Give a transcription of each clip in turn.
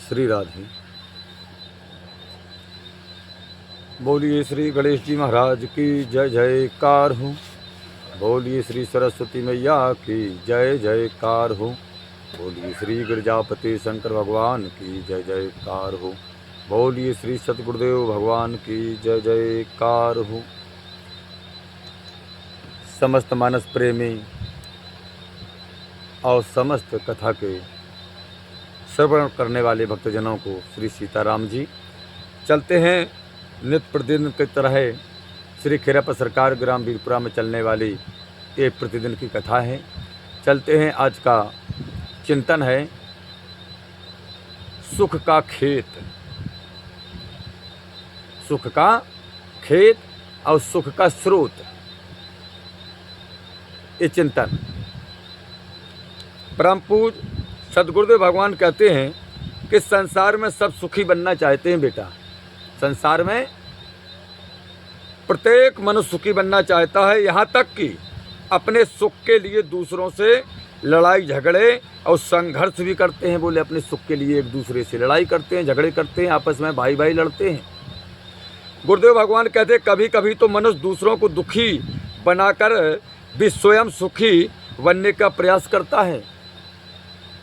श्री राधे। बोलिए श्री गणेश जी महाराज की जय जयकार हो। बोलिए श्री सरस्वती मैया की जय जयकार हो। बोलिए श्री गिरजापति शंकर भगवान की जय जयकार हो। बोलिए श्री सतगुरुदेव भगवान की जय जयकार हो। समस्त मानस प्रेमी और समस्त कथा के श्रवण करने वाले भक्तजनों को श्री सीताराम जी। चलते हैं नित्य प्रतिदिन की तरह श्री खेरापा सरकार ग्राम वीरपुरा में चलने वाली एक प्रतिदिन की कथा है। चलते हैं। आज का चिंतन है सुख का खेत। सुख का खेत और सुख का स्रोत, ये चिंतन। परम पूज्य सदगुरुदेव भगवान कहते हैं कि संसार में सब सुखी बनना चाहते हैं बेटा। संसार में प्रत्येक मनुष्य सुखी बनना चाहता है, यहाँ तक कि अपने सुख के लिए दूसरों से लड़ाई झगड़े और संघर्ष भी करते हैं। बोले अपने सुख के लिए एक दूसरे से लड़ाई करते हैं, झगड़े करते हैं, आपस में भाई भाई लड़ते हैं। गुरुदेव भगवान कहते हैं कभी कभी तो मनुष्य दूसरों को दुखी बनाकर भी स्वयं सुखी बनने का प्रयास करता है।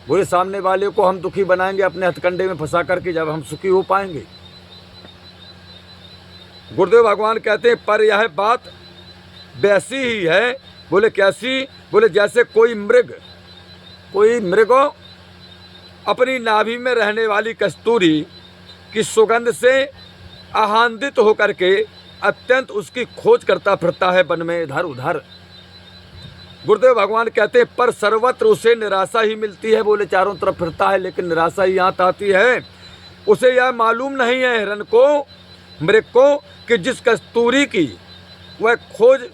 बोले सामने वाले को हम दुखी बनाएंगे अपने हथकंडे में फंसा करके, जब हम सुखी हो पाएंगे। गुरुदेव भगवान कहते हैं पर यह बात वैसी ही है। बोले कैसी? बोले जैसे कोई मृग अपनी नाभि में रहने वाली कस्तूरी की सुगंध से आनंदित होकर के अत्यंत उसकी खोज करता फिरता है वन में इधर उधर। गुरुदेव भगवान कहते हैं पर सर्वत्र उसे निराशा ही मिलती है। बोले चारों तरफ फिरता है लेकिन निराशा ही यहाँ आती है। उसे यह मालूम नहीं है हिरन को, मृग को, कि जिस कस्तूरी की वह खोज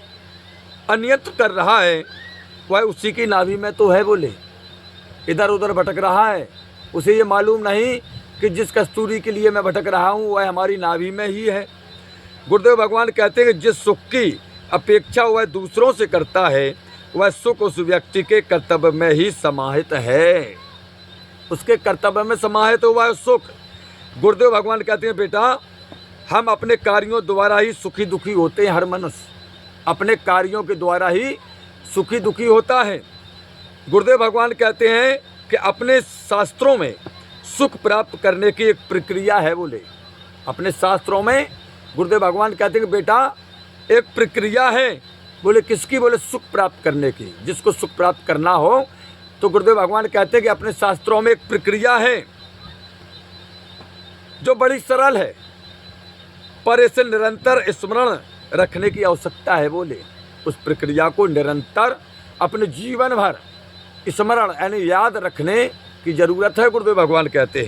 अन्यत्र कर रहा है वह उसी की नाभि में तो है। बोले इधर उधर भटक रहा है, उसे ये मालूम नहीं कि जिस कस्तूरी के लिए मैं भटक रहा हूँ वह हमारी नाभि में ही है। गुरुदेव भगवान कहते हैं कि जिस सुख की अपेक्षा वह दूसरों से करता है वह सुख उस व्यक्ति के कर्तव्य में ही समाहित है। उसके कर्तव्य में समाहित हुआ सुख। गुरुदेव भगवान कहते हैं बेटा हम अपने कार्यों द्वारा ही सुखी दुखी होते हैं। हर मनुष्य अपने कार्यों के द्वारा ही सुखी दुखी होता है। गुरुदेव भगवान कहते हैं कि अपने शास्त्रों में सुख प्राप्त करने की एक प्रक्रिया है। बोले अपने शास्त्रों में गुरुदेव भगवान कहते हैं कि बेटा एक प्रक्रिया है। बोले किसकी? बोले सुख प्राप्त करने की। जिसको सुख प्राप्त करना हो तो गुरुदेव भगवान कहते हैं कि अपने शास्त्रों में एक प्रक्रिया है जो बड़ी सरल है, पर इसे निरंतर स्मरण रखने की आवश्यकता है। बोले उस प्रक्रिया को निरंतर अपने जीवन भर स्मरण यानी याद रखने की जरूरत है। गुरुदेव भगवान कहते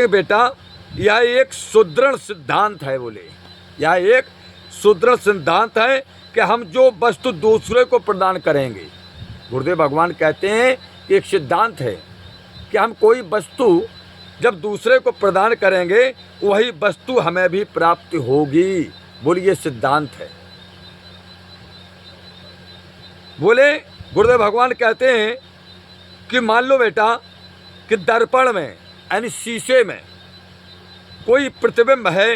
हैं बेटा यह एक सुदृढ़ सिद्धांत है। बोले यह एक सुदृढ़ सिद्धांत है कि हम जो वस्तु दूसरे को प्रदान करेंगे। गुरुदेव भगवान कहते हैं कि एक सिद्धांत है कि हम कोई वस्तु जब दूसरे को प्रदान करेंगे वही वस्तु हमें भी प्राप्त होगी। बोलिए ये सिद्धांत है। बोले गुरुदेव भगवान कहते हैं कि मान लो बेटा कि दर्पण में यानी शीशे में कोई प्रतिबिंब है।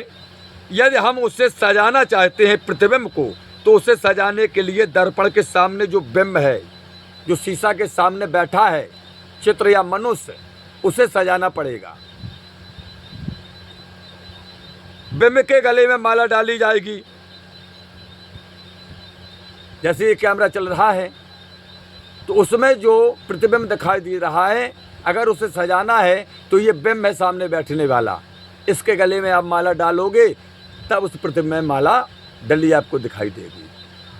यदि हम उसे सजाना चाहते हैं प्रतिबिंब को, तो उसे सजाने के लिए दर्पण के सामने जो बिंब है, जो शीशा के सामने बैठा है चित्र या मनुष्य, उसे सजाना पड़ेगा। बिंब के गले में माला डाली जाएगी। जैसे ये कैमरा चल रहा है तो उसमें जो प्रतिबिंब दिखाई दे रहा है, अगर उसे सजाना है तो ये बिंब है सामने बैठने वाला, इसके गले में आप माला डालोगे तब उस प्रतिबिंब में माला डली आपको दिखाई देगी।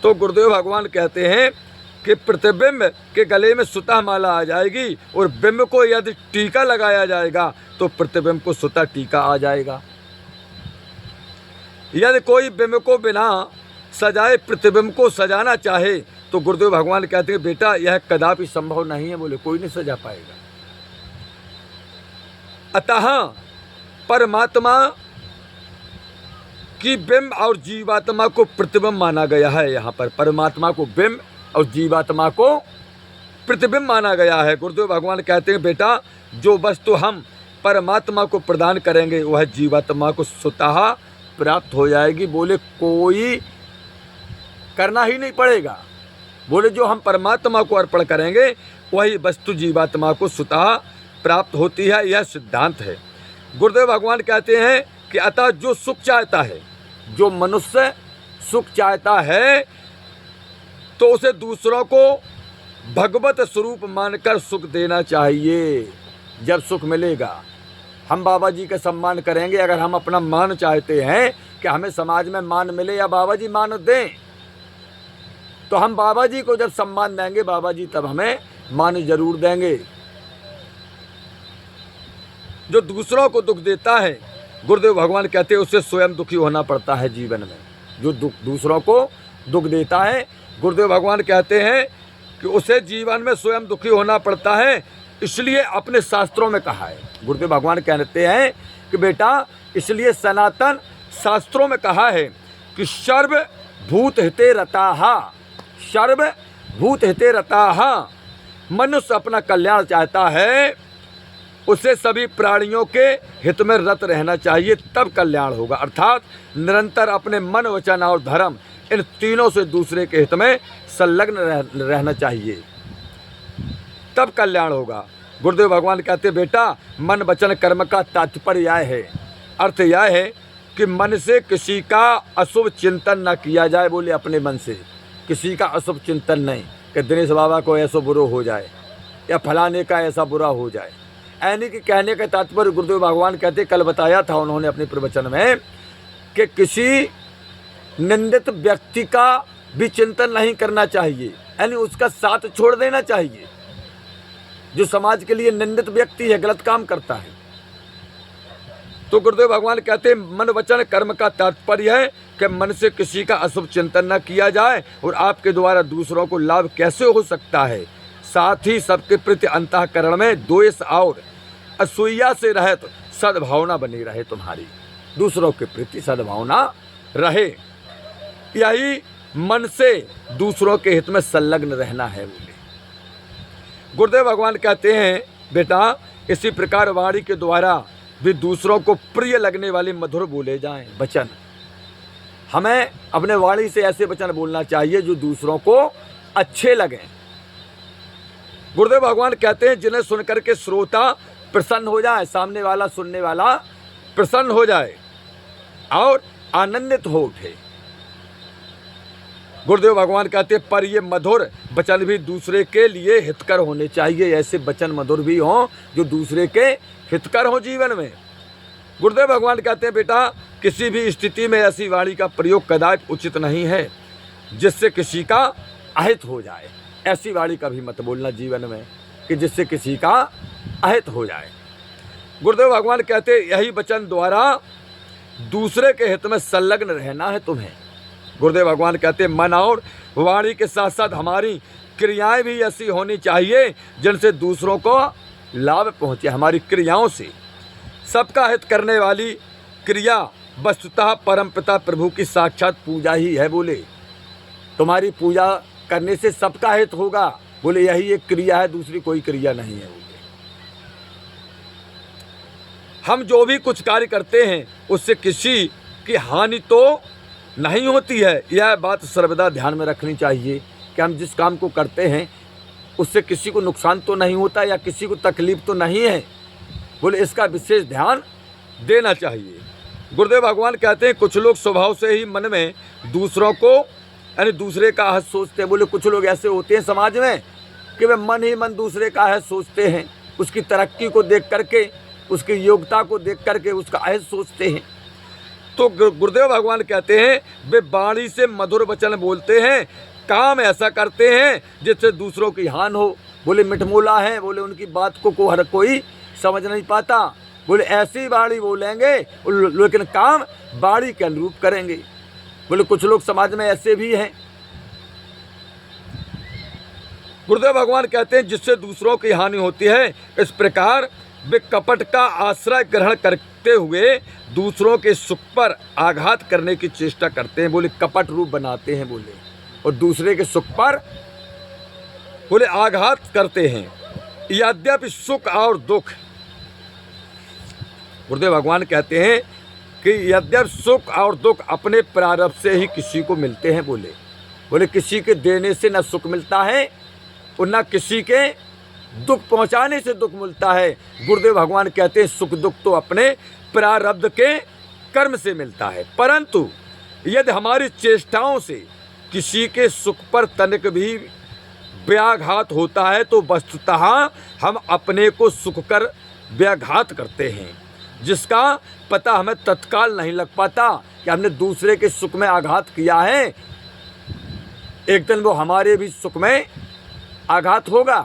तो गुरुदेव भगवान कहते हैं कि प्रतिबिंब के गले में स्वतः माला आ जाएगी और बिंब को यदि टीका लगाया जाएगा तो प्रतिबिंब को स्वतः टीका आ जाएगा। यदि कोई बिंब को बिना सजाए प्रतिबिंब को सजाना चाहे तो गुरुदेव भगवान कहते हैं बेटा यह कदापि संभव नहीं है। बोले कोई नहीं सजा पाएगा। अतः परमात्मा कि बिंब और जीवात्मा को प्रतिबिंब माना गया है। यहाँ पर परमात्मा को बिंब और जीवात्मा को प्रतिबिंब माना गया है। गुरुदेव भगवान कहते हैं बेटा, जो वस्तु हम परमात्मा को प्रदान करेंगे वह जीवात्मा को स्वतः प्राप्त हो जाएगी। बोले कोई करना ही नहीं पड़ेगा। बोले जो हम परमात्मा को अर्पण करेंगे वही वस्तु जीवात्मा को स्वतः प्राप्त होती है। यह सिद्धांत है। गुरुदेव भगवान कहते हैं कि अतः जो सुख चाहता है, जो मनुष्य सुख चाहता है तो उसे दूसरों को भगवत स्वरूप मानकर सुख देना चाहिए। जब सुख मिलेगा, हम बाबा जी का सम्मान करेंगे। अगर हम अपना मान चाहते हैं कि हमें समाज में मान मिले या बाबा जी मान दें, तो हम बाबा जी को जब सम्मान देंगे, बाबा जी तब हमें मान जरूर देंगे। जो दूसरों को दुख देता है, गुरुदेव भगवान कहते हैं उससे स्वयं दुखी होना पड़ता है जीवन में। जो दूसरों को दुख देता है, गुरुदेव भगवान कहते हैं कि उसे जीवन में स्वयं दुखी होना पड़ता है। इसलिए अपने शास्त्रों में कहा है, गुरुदेव भगवान कहते हैं कि बेटा इसलिए सनातन शास्त्रों में कहा है कि सर्वभूत हिते रताः, सर्वभूत हिते रताः। मनुष्य अपना कल्याण चाहता है, उसे सभी प्राणियों के हित में रत रहना चाहिए, तब कल्याण होगा। अर्थात निरंतर अपने मन, वचन और धर्म इन तीनों से दूसरे के हित में संलग्न रहना चाहिए, तब कल्याण होगा। गुरुदेव भगवान कहते बेटा मन, वचन, कर्म का तात्पर्य यह है, अर्थ यह है कि मन से किसी का अशुभ चिंतन न किया जाए। बोले अपने मन से किसी का अशुभ चिंतन नहीं कि दिनेश बाबा को ऐसा बुरा हो जाए या फलाने का ऐसा बुरा हो जाए। ऐनी के कहने का तात्पर्य गुरुदेव भगवान कहते, कल बताया था उन्होंने अपने प्रवचन में, कि किसी निंदित व्यक्ति का भी चिंतन नहीं करना चाहिए, यानी उसका साथ छोड़ देना चाहिए। जो समाज के लिए निंदित व्यक्ति है, गलत काम करता है। तो गुरुदेव भगवान कहते हैं मन, वचन, कर्म का तात्पर्य है कि मन से किसी का अशुभ चिंतन न किया जाए और आपके द्वारा दूसरों को लाभ कैसे हो सकता है। साथ ही सबके प्रति अंतःकरण में द्वेष और असूया से रहित सद्भावना बनी रहे तुम्हारी, दूसरों के प्रति सद्भावना रहे। यही मन से दूसरों के हित में संलग्न रहना है। बोले गुरुदेव भगवान कहते हैं बेटा इसी प्रकार वाणी के द्वारा भी दूसरों को प्रिय लगने वाले मधुर बोले जाएं वचन। हमें अपने वाणी से ऐसे वचन बोलना चाहिए जो दूसरों को अच्छे लगें। गुरुदेव भगवान कहते हैं जिन्हें सुनकर के श्रोता प्रसन्न हो जाए, सामने वाला सुनने वाला प्रसन्न हो जाए और आनंदित हो उठे। गुरुदेव भगवान कहते हैं पर ये मधुर वचन भी दूसरे के लिए हितकर होने चाहिए। ऐसे वचन मधुर भी हों जो दूसरे के हितकर हों जीवन में। गुरुदेव भगवान कहते हैं बेटा किसी भी स्थिति में ऐसी वाणी का प्रयोग कदापि उचित नहीं है जिससे किसी का अहित हो जाए। ऐसी वाणी कभी मत बोलना जीवन में कि जिससे किसी का अहित हो जाए। गुरुदेव भगवान कहते हैं यही वचन द्वारा दूसरे के हित में संलग्न रहना है तुम्हें। गुरुदेव भगवान कहते हैं मन और वाणी के साथ साथ हमारी क्रियाएं भी ऐसी होनी चाहिए जिनसे दूसरों को लाभ पहुँचे। हमारी क्रियाओं से सबका हित करने वाली क्रिया वस्तुतः परमपिता प्रभु की साक्षात पूजा ही है। बोले तुम्हारी पूजा करने से सबका हित होगा। बोले यही एक क्रिया है, दूसरी कोई क्रिया नहीं है। बोले हम जो भी कुछ कार्य करते हैं उससे किसी की हानि तो नहीं होती है। यह बात सर्वदा ध्यान में रखनी चाहिए कि हम जिस काम को करते हैं उससे किसी को नुकसान तो नहीं होता या किसी को तकलीफ तो नहीं है। बोले इसका विशेष ध्यान देना चाहिए। गुरुदेव भगवान कहते हैं कुछ लोग स्वभाव से ही मन में दूसरों को यानी दूसरे का हद सोचते हैं। बोले कुछ लोग ऐसे होते हैं समाज में कि वे मन ही मन दूसरे का हद सोचते हैं, उसकी तरक्की को देख करके, उसकी योग्यता को देख करके उसका अहित सोचते हैं। तो गुरुदेव भगवान कहते हैं वे वाणी से मधुर वचन बोलते हैं, काम ऐसा करते हैं जिससे दूसरों की हानि हो। बोले मिठमोला है, बोले उनकी बात को हर कोई समझ नहीं पाता। बोले ऐसी वाणी बोलेंगे लेकिन काम वाणी के अनुरूप करेंगे। बोले कुछ लोग समाज में ऐसे भी हैं। गुरुदेव भगवान कहते हैं जिससे दूसरों की हानि होती है। इस प्रकार वे कपट का आश्रय ग्रहण करते हुए दूसरों के सुख पर आघात करने की चेष्टा करते हैं। बोले कपट रूप बनाते हैं बोले, और दूसरे के सुख पर बोले आघात करते हैं। यद्यपि सुख और दुख, गुरुदेव भगवान कहते हैं कि यद्यपि सुख और दुख अपने प्रारब्ध से ही किसी को मिलते हैं। बोले किसी के देने से न सुख मिलता है और न किसी के दुख पहुंचाने से दुख मिलता है। गुरुदेव भगवान कहते हैं सुख दुख तो अपने प्रारब्ध के कर्म से मिलता है, परंतु यदि हमारी चेष्टाओं से किसी के सुख पर तनिक भी व्याघात होता है तो वस्तुतः हम अपने को सुख कर व्याघात करते हैं, जिसका पता हमें तत्काल नहीं लग पाता कि हमने दूसरे के सुख में आघात किया है। एक दिन वो हमारे भी सुख में आघात होगा।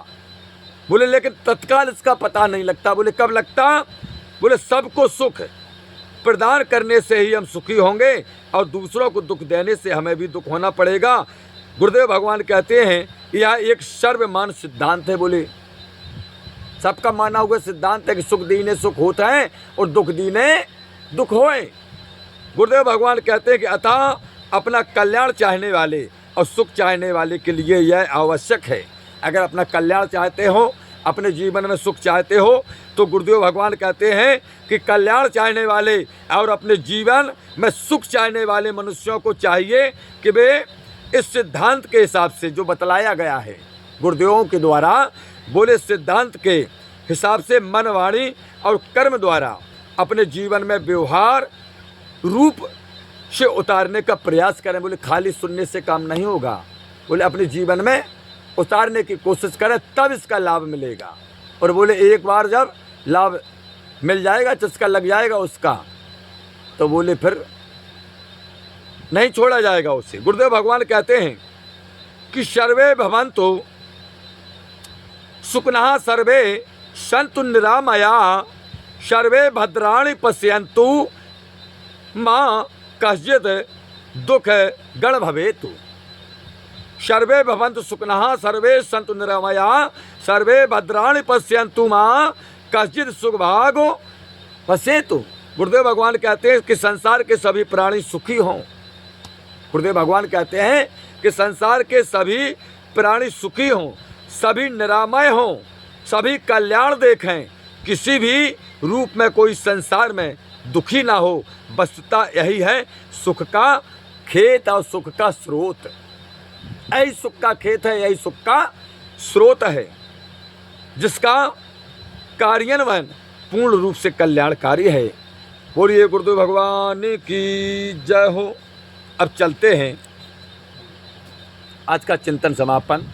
बोले लेकिन तत्काल इसका पता नहीं लगता। बोले कब लगता? बोले सबको सुख प्रदान करने से ही हम सुखी होंगे और दूसरों को दुख देने से हमें भी दुख होना पड़ेगा। गुरुदेव भगवान कहते हैं यह एक सर्वमान्य सिद्धांत है। बोले सबका माना हुआ सिद्धांत है कि सुख दीने सुख होता है और दुख दीने दुख होए। गुरुदेव भगवान कहते हैं कि अतः अपना कल्याण चाहने वाले और सुख चाहने वाले के लिए यह आवश्यक है। अगर अपना कल्याण चाहते हो, अपने जीवन में सुख चाहते हो, तो गुरुदेव भगवान कहते हैं कि कल्याण चाहने वाले और अपने जीवन में सुख चाहने वाले मनुष्यों को चाहिए कि वे इस सिद्धांत के हिसाब से जो बतलाया गया है गुरुदेवों के द्वारा, बोले सिद्धांत के हिसाब से मन वाणी और कर्म द्वारा अपने जीवन में व्यवहार रूप से उतारने का प्रयास करें। बोले खाली सुनने से काम नहीं होगा। बोले अपने जीवन में उतारने की कोशिश करें तब इसका लाभ मिलेगा। और बोले एक बार जब लाभ मिल जाएगा, चस्का लग जाएगा उसका, तो बोले फिर नहीं छोड़ा जाएगा उसे। गुरुदेव भगवान कहते हैं कि सर्वे भवन्तु सुखिनः सर्वे सन्तु निरामया सर्वे भद्राणि पश्यन्तु मां कश्चित् दुख गण भवेतु। सर्वे भवन्तु सुखिनः सर्वे सन्तु निरामया सर्वे भद्राणि पश्यन्तु मां कश्चित् सुख भागो पश्येतु। गुरुदेव भगवान कहते हैं कि संसार के सभी प्राणी सुखी हों। गुरुदेव भगवान कहते हैं कि संसार के सभी प्राणी सुखी हों, सभी निरामय हों, सभी कल्याण देखें, किसी भी रूप में कोई संसार में दुखी ना हो। वस्तुतः यही है सुख का खेत और सुख का स्रोत। यही सुख का खेत है, यही सुख का स्रोत है, जिसका कार्यान्वयन पूर्ण रूप से कल्याणकारी है। बोलिए गुरुदेव भगवान की जय हो। अब चलते हैं आज का चिंतन समापन।